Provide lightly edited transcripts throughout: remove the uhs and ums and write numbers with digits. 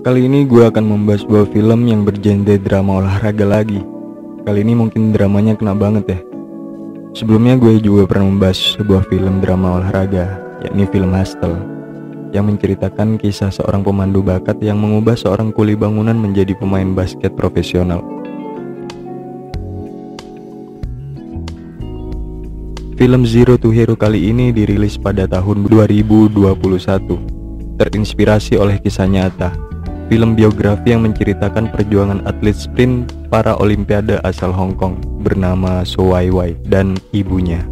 Kali ini gue akan membahas sebuah film yang bergenre drama olahraga lagi. Kali ini mungkin dramanya kena banget ya. Sebelumnya gue juga pernah membahas sebuah film drama olahraga, yakni film Hustle, yang menceritakan kisah seorang pemandu bakat yang mengubah seorang kuli bangunan menjadi pemain basket profesional. Film Zero to Hero kali ini dirilis pada tahun 2021, terinspirasi oleh kisah nyata. Film biografi yang menceritakan perjuangan atlet sprint para olimpiade asal Hong Kong bernama So Wai Wai dan ibunya.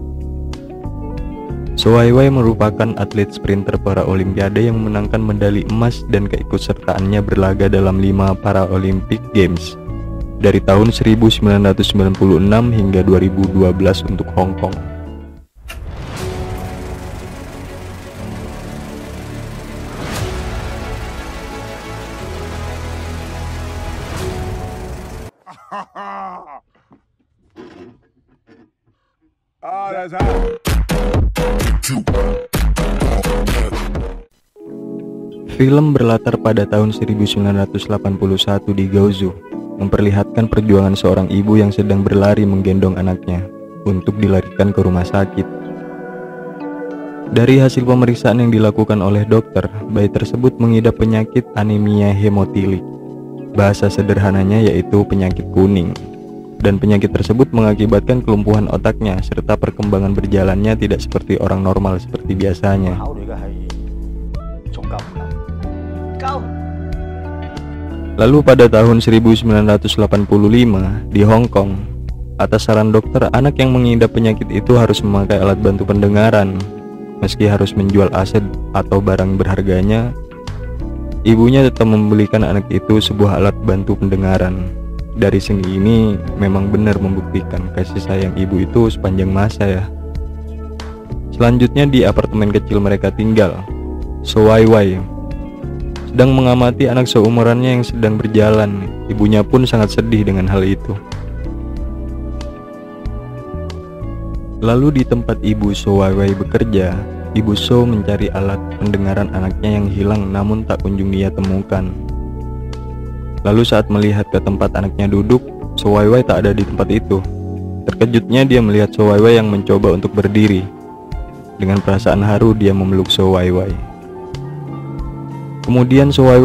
So Wai Wai merupakan atlet sprinter para olimpiade yang memenangkan medali emas dan keikutsertaannya berlaga dalam 5 Paralympic Games dari tahun 1996 hingga 2012 untuk Hong Kong. Film berlatar pada tahun 1981 di Guangzhou, memperlihatkan perjuangan seorang ibu yang sedang berlari menggendong anaknya untuk dilarikan ke rumah sakit. Dari hasil pemeriksaan yang dilakukan oleh dokter, bayi tersebut mengidap penyakit anemia hemotilik. Bahasa sederhananya yaitu penyakit kuning. Dan penyakit tersebut mengakibatkan kelumpuhan otaknya serta perkembangan berjalannya tidak seperti orang normal seperti biasanya. Lalu pada tahun 1985 di Hong Kong, atas saran dokter, anak yang mengidap penyakit itu harus memakai alat bantu pendengaran. Meski harus menjual aset atau barang berharganya, ibunya tetap membelikan anak itu sebuah alat bantu pendengaran. Dari sini ini memang benar membuktikan kasih sayang ibu itu sepanjang masa ya. Selanjutnya di apartemen kecil mereka tinggal, So Wai Wai sedang mengamati anak seumurannya yang sedang berjalan. Ibunya pun sangat sedih dengan hal itu. Lalu di tempat ibu So Wai Wai bekerja, ibu So mencari alat pendengaran anaknya yang hilang namun tak kunjung dia temukan. Lalu saat melihat ke tempat anaknya duduk, So Wai Wai tak ada di tempat itu. Terkejutnya dia melihat So Wai Wai yang mencoba untuk berdiri. Dengan perasaan haru dia memeluk So Wai Wai. Kemudian So Wai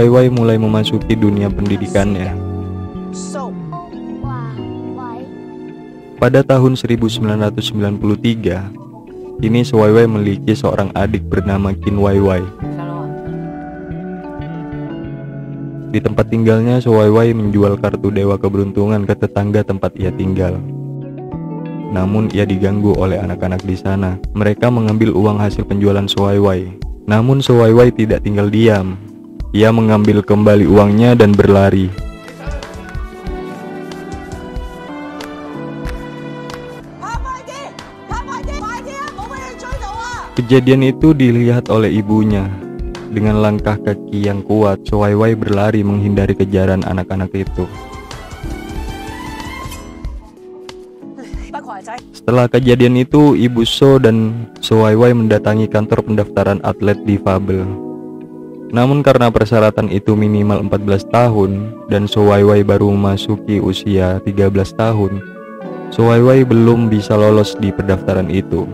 Wai mulai memasuki dunia pendidikannya. Pada tahun 1993, kini So Wai Wai memiliki seorang adik bernama Kin Wai Wai. Di tempat tinggalnya, So Wai Wai menjual kartu dewa keberuntungan ke tetangga tempat ia tinggal. Namun ia diganggu oleh anak-anak di sana. Mereka mengambil uang hasil penjualan So Wai Wai. Namun So Wai Wai tidak tinggal diam. Ia mengambil kembali uangnya dan berlari. Kejadian itu dilihat oleh ibunya. Dengan langkah kaki yang kuat, So Wai Wai berlari menghindari kejaran anak-anak itu. Setelah kejadian itu, ibu So dan So Wai Wai mendatangi kantor pendaftaran atlet difabel. Namun karena persyaratan itu minimal 14 tahun dan So Wai Wai baru memasuki usia 13 tahun, So Wai Wai belum bisa lolos di pendaftaran itu.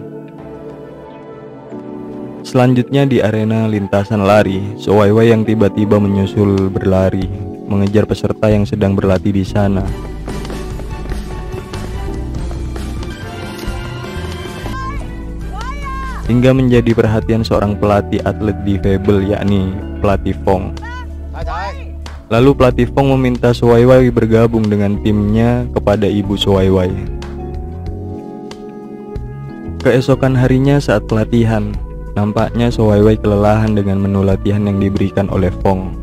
Selanjutnya di arena lintasan lari, So Wai Wai yang tiba-tiba menyusul berlari, mengejar peserta yang sedang berlatih di sana. Hingga menjadi perhatian seorang pelatih atlet difabel, yakni pelatih Fong. Lalu pelatih Fong meminta So Wai Wai bergabung dengan timnya kepada ibu So Wai Wai. Keesokan harinya saat pelatihan, nampaknya So Wai Wai kelelahan dengan menu latihan yang diberikan oleh Fong.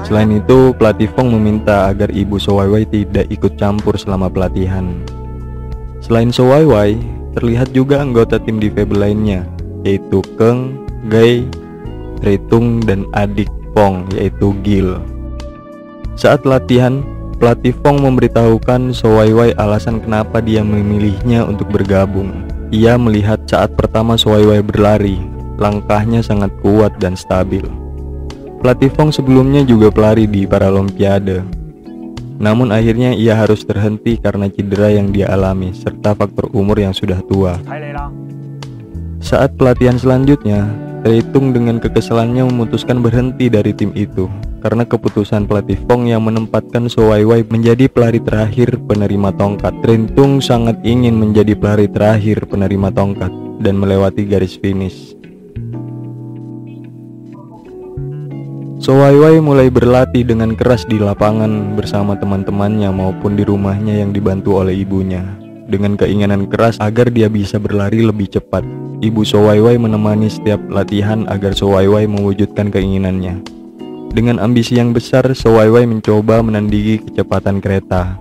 Selain itu, pelatih Fong meminta agar ibu So Wai Wai tidak ikut campur selama pelatihan. Selain So Wai Wai, terlihat juga anggota tim difabel lainnya, yaitu Keng, Gai, Reitung, dan adik Fong, yaitu Gil. Saat latihan, Pelatih Fong memberitahukan So Wai Wai alasan kenapa dia memilihnya untuk bergabung. Ia melihat saat pertama So Wai Wai berlari, langkahnya sangat kuat dan stabil. Pelatih Fong sebelumnya juga pelari di Paralimpiade. Namun akhirnya ia harus terhenti karena cedera yang dia alami serta faktor umur yang sudah tua. Saat pelatihan selanjutnya, Tai Tung dengan kekesalannya memutuskan berhenti dari tim itu karena keputusan pelatih Fong yang menempatkan So Wai Wai menjadi pelari terakhir penerima tongkat. Tai Tung sangat ingin menjadi pelari terakhir penerima tongkat dan melewati garis finish. So Wai Wai mulai berlatih dengan keras di lapangan bersama teman-temannya maupun di rumahnya yang dibantu oleh ibunya, dengan keinginan keras agar dia bisa berlari lebih cepat. Ibu So Wai Wai menemani setiap latihan agar So Wai Wai mewujudkan keinginannya. Dengan ambisi yang besar, So Wai Wai mencoba menandingi kecepatan kereta.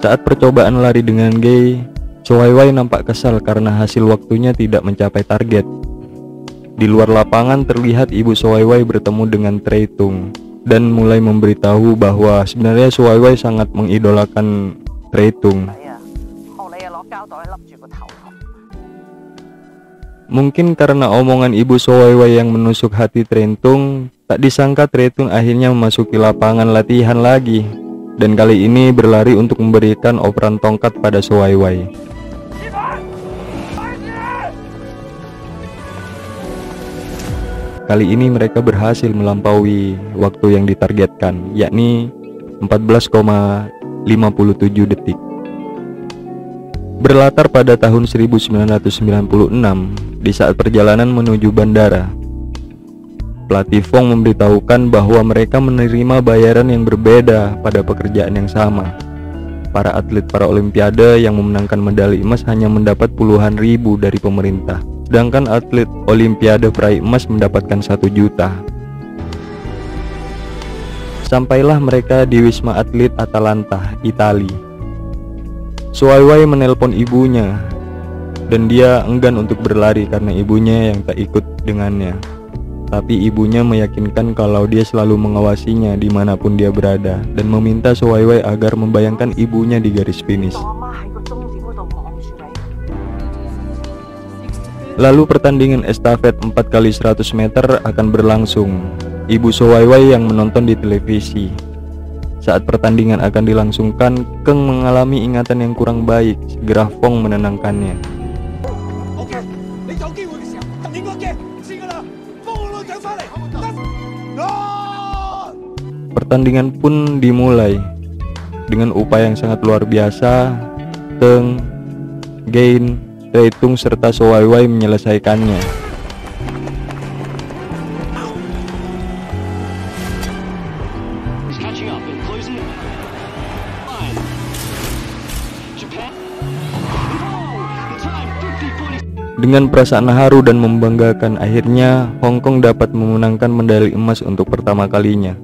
Saat percobaan lari dengan Gay, So Wai Wai nampak kesal karena hasil waktunya tidak mencapai target. Di luar lapangan terlihat ibu So Wai Wai bertemu dengan Tai Tung dan mulai memberitahu bahwa sebenarnya So Wai Wai sangat mengidolakan Tai Tung. Mungkin karena omongan ibu So Wai Wai yang menusuk hati Tai Tung, tak disangka Tai Tung akhirnya memasuki lapangan latihan lagi, dan kali ini berlari untuk memberikan operan tongkat pada So Wai Wai. Kali ini mereka berhasil melampaui waktu yang ditargetkan, yakni 14,57 detik. Berlatar pada tahun 1996, di saat perjalanan menuju bandara, pelatih Fong memberitahukan bahwa mereka menerima bayaran yang berbeda pada pekerjaan yang sama. Para atlet Paralimpiade yang memenangkan medali emas hanya mendapat puluhan ribu dari pemerintah, sedangkan atlet Olimpiade peraih emas mendapatkan 1 juta. Sampailah mereka di Wisma Atlet Atalanta, Italia. So Wai Wai menelpon ibunya dan dia enggan untuk berlari karena ibunya yang tak ikut dengannya. Tapi ibunya meyakinkan kalau dia selalu mengawasinya dimanapun dia berada dan meminta So Wai Wai agar membayangkan ibunya di garis finish. Lalu pertandingan estafet 4x100 meter akan berlangsung. Ibu So Wai Wai yang menonton di televisi. Saat pertandingan akan dilangsungkan, Keng mengalami ingatan yang kurang baik. Segera Fong menenangkannya. Pertandingan pun dimulai. Dengan upaya yang sangat luar biasa, Teng, Gain, Tai Tung serta So Wai Wai menyelesaikannya. Dengan perasaan haru dan membanggakan, akhirnya Hong Kong dapat memenangkan medali emas untuk pertama kalinya.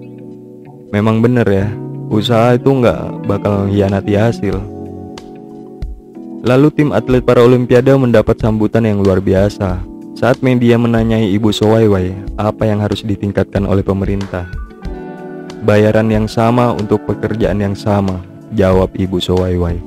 Memang bener ya, usaha itu nggak bakal hianati hasil. Lalu tim atlet Paralimpiade mendapat sambutan yang luar biasa. Saat media menanyai ibu So Wai Wai apa yang harus ditingkatkan oleh pemerintah. Bayaran yang sama untuk pekerjaan yang sama, jawab ibu So Wai Wai.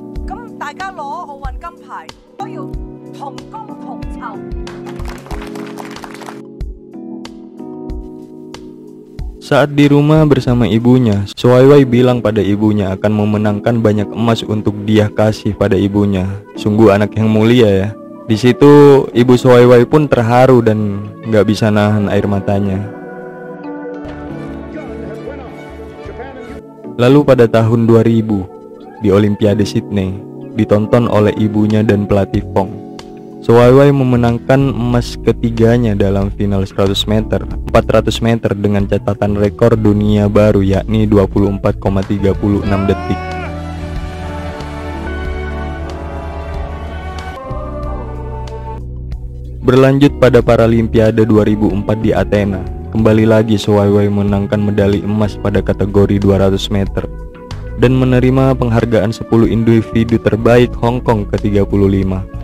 Saat di rumah bersama ibunya, So Wai Wai bilang pada ibunya akan memenangkan banyak emas untuk dia kasih pada ibunya. Sungguh anak yang mulia ya. Di situ ibu So Wai Wai pun terharu dan nggak bisa nahan air matanya. Lalu pada tahun 2000 di Olimpiade Sydney, ditonton oleh ibunya dan pelatih Fong, So Wai Wai memenangkan emas ketiganya dalam final 100 meter, 400 meter dengan catatan rekor dunia baru yakni 24,36 detik. Berlanjut pada Paralimpiade 2004 di Athena, kembali lagi So Wai Wai menangkan medali emas pada kategori 200 meter dan menerima penghargaan 10 individu terbaik Hong Kong ke-35.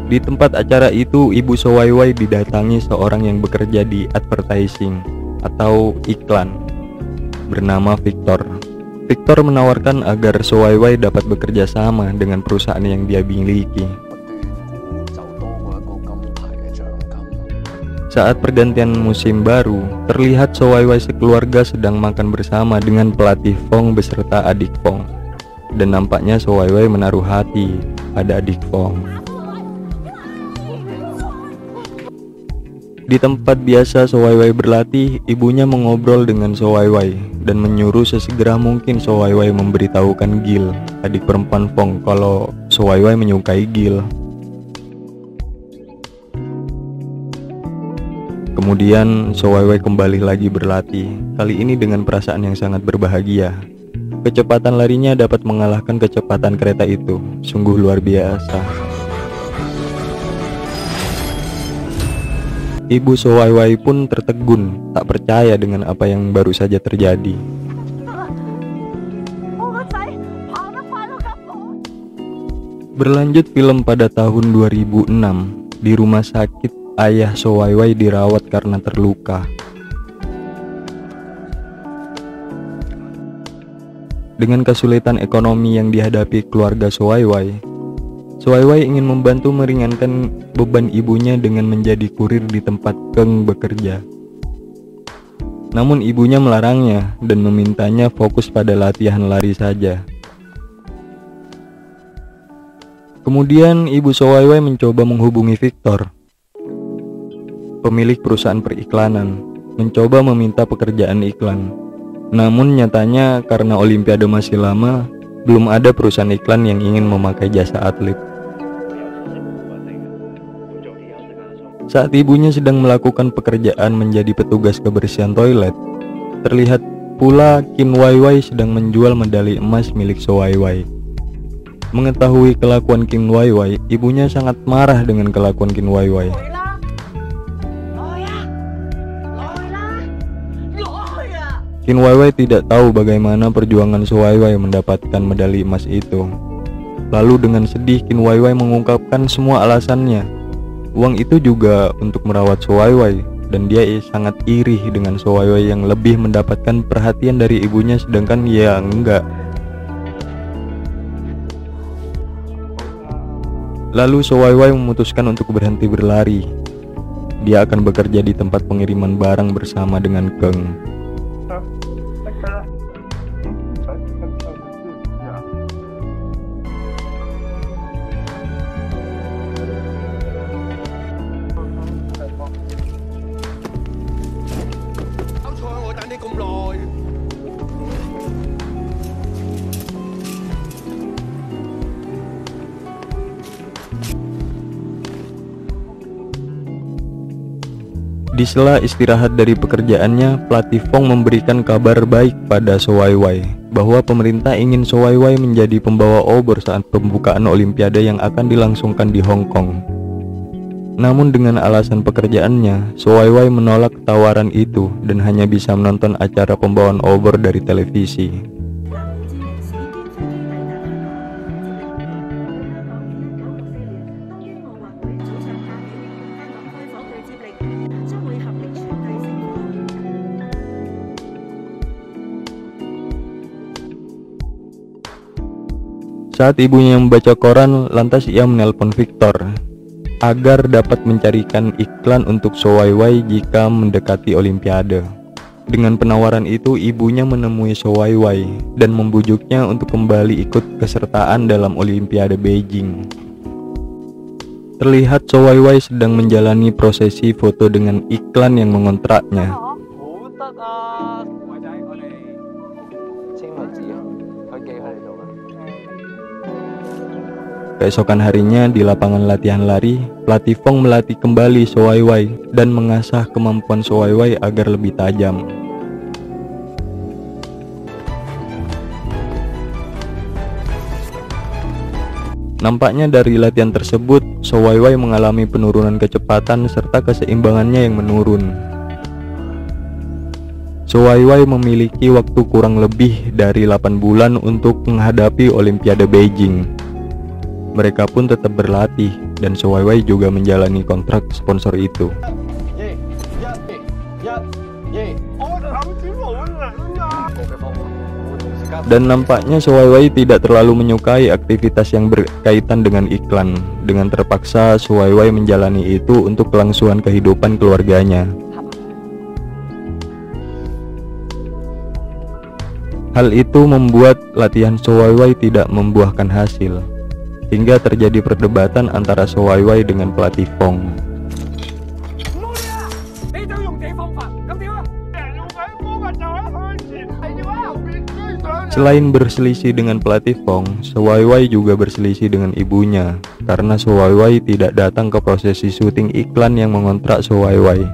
Di tempat acara itu, Ibu So Wai Wai didatangi seorang yang bekerja di advertising atau iklan bernama Victor. Victor menawarkan agar So Wai Wai dapat bekerja sama dengan perusahaan yang dia miliki. Saat pergantian musim baru, terlihat So Wai Wai sekeluarga sedang makan bersama dengan pelatih Fong beserta adik Fong. Dan nampaknya So Wai Wai menaruh hati pada adik Fong. Di tempat biasa So Wai Wai berlatih, ibunya mengobrol dengan So Wai Wai dan menyuruh sesegera mungkin So Wai Wai memberitahukan Gil, adik perempuan Fong, kalau So Wai Wai menyukai Gil. Kemudian So Wai Wai kembali lagi berlatih, kali ini dengan perasaan yang sangat berbahagia. Kecepatan larinya dapat mengalahkan kecepatan kereta itu, sungguh luar biasa. Ibu So Wai Wai pun tertegun, tak percaya dengan apa yang baru saja terjadi. Berlanjut film pada tahun 2006, di rumah sakit ayah So Wai Wai dirawat karena terluka. Dengan kesulitan ekonomi yang dihadapi keluarga So Wai Wai, So Wai Wai ingin membantu meringankan beban ibunya dengan menjadi kurir di tempat Keng bekerja. Namun ibunya melarangnya dan memintanya fokus pada latihan lari saja. Kemudian Ibu So Wai Wai mencoba menghubungi Victor, pemilik perusahaan periklanan, mencoba meminta pekerjaan iklan. Namun nyatanya karena Olimpiade masih lama, belum ada perusahaan iklan yang ingin memakai jasa atlet. Saat ibunya sedang melakukan pekerjaan menjadi petugas kebersihan toilet, terlihat pula Qin Wai Wai sedang menjual medali emas milik So Wai Wai. Mengetahui kelakuan Qin Wai Wai, ibunya sangat marah dengan kelakuan Qin Wai Wai. Qin Wai Wai tidak tahu bagaimana perjuangan So Wai Wai mendapatkan medali emas itu. Lalu dengan sedih Qin Wai Wai mengungkapkan semua alasannya. Uang itu juga untuk merawat So Wai Wai, dan dia sangat iri dengan So Wai Wai yang lebih mendapatkan perhatian dari ibunya sedangkan dia enggak. Lalu So Wai Wai memutuskan untuk berhenti berlari. Dia akan bekerja di tempat pengiriman barang bersama dengan Keng. Di sela istirahat dari pekerjaannya, pelatih Fong memberikan kabar baik pada So Wai Wai bahwa pemerintah ingin So Wai Wai menjadi pembawa obor saat pembukaan Olimpiade yang akan dilangsungkan di Hong Kong. Namun dengan alasan pekerjaannya, So Wai Wai menolak tawaran itu dan hanya bisa menonton acara pembawaan obor dari televisi. Saat ibunya membaca koran, lantas ia menelpon Victor agar dapat mencarikan iklan untuk So Wai Wai jika mendekati Olimpiade. Dengan penawaran itu, ibunya menemui So Wai Wai dan membujuknya untuk kembali ikut kesertaan dalam Olimpiade Beijing. Terlihat So Wai Wai sedang menjalani prosesi foto dengan iklan yang mengontraknya. Keesokan harinya di lapangan latihan lari, pelatih Fong melatih kembali So Wai Wai dan mengasah kemampuan So Wai Wai agar lebih tajam. Nampaknya dari latihan tersebut, So Wai Wai mengalami penurunan kecepatan serta keseimbangannya yang menurun. So Wai Wai memiliki waktu kurang lebih dari 8 bulan untuk menghadapi Olimpiade Beijing. Mereka pun tetap berlatih dan Shuai juga menjalani kontrak sponsor itu. Dan nampaknya Shuai tidak terlalu menyukai aktivitas yang berkaitan dengan iklan. Dengan terpaksa Shuai menjalani itu untuk kelangsungan kehidupan keluarganya. Hal itu membuat latihan Shuai tidak membuahkan hasil, hingga terjadi perdebatan antara Shuai dengan pelatih Fong. Selain berselisih dengan pelatih Fong, Shuai juga berselisih dengan ibunya, karena Shuai tidak datang ke prosesi syuting iklan yang mengontrak Shuai.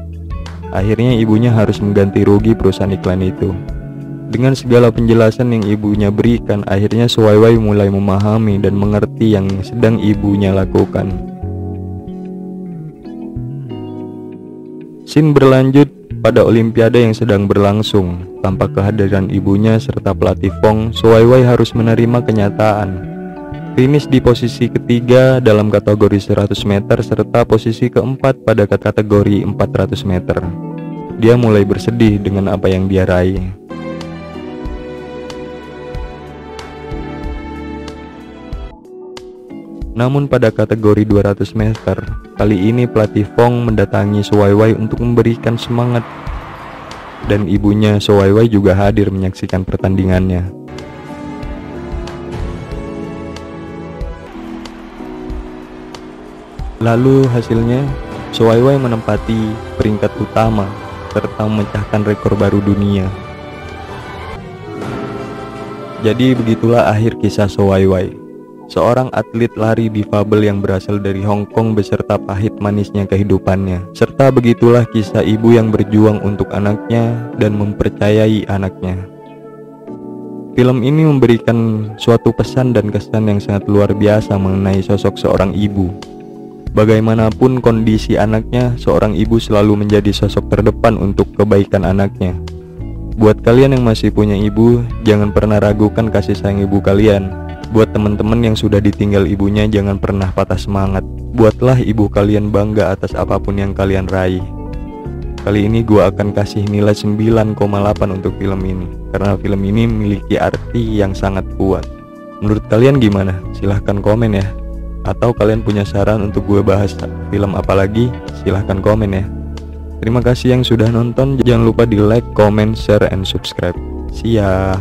Akhirnya ibunya harus mengganti rugi perusahaan iklan itu. Dengan segala penjelasan yang ibunya berikan, akhirnya Shuai mulai memahami dan mengerti yang sedang ibunya lakukan. Scene berlanjut pada Olimpiade yang sedang berlangsung. Tanpa kehadiran ibunya serta pelatih Fong, Shuai harus menerima kenyataan. Finish di posisi ketiga dalam kategori 100 meter serta posisi keempat pada kategori 400 meter. Dia mulai bersedih dengan apa yang dia raih. Namun pada kategori 200 meter, kali ini pelatih Fong mendatangi Shuai untuk memberikan semangat. Dan ibunya Shuai juga hadir menyaksikan pertandingannya. Lalu hasilnya, Shuai menempati peringkat utama serta memecahkan rekor baru dunia. Jadi begitulah akhir kisah Shuai, seorang atlet lari difabel yang berasal dari Hong Kong beserta pahit manisnya kehidupannya. Serta begitulah kisah ibu yang berjuang untuk anaknya dan mempercayai anaknya. Film ini memberikan suatu pesan dan kesan yang sangat luar biasa mengenai sosok seorang ibu. Bagaimanapun kondisi anaknya, seorang ibu selalu menjadi sosok terdepan untuk kebaikan anaknya. Buat kalian yang masih punya ibu, jangan pernah ragukan kasih sayang ibu kalian. Buat teman-teman yang sudah ditinggal ibunya, jangan pernah patah semangat. Buatlah ibu kalian bangga atas apapun yang kalian raih. Kali ini gua akan kasih nilai 9,8 untuk film ini, karena film ini memiliki arti yang sangat kuat. Menurut kalian gimana? Silahkan komen ya. Atau kalian punya saran untuk gue bahas film apa lagi? Silahkan komen ya. Terima kasih yang sudah nonton. Jangan lupa di like, comment, share, and subscribe. See ya.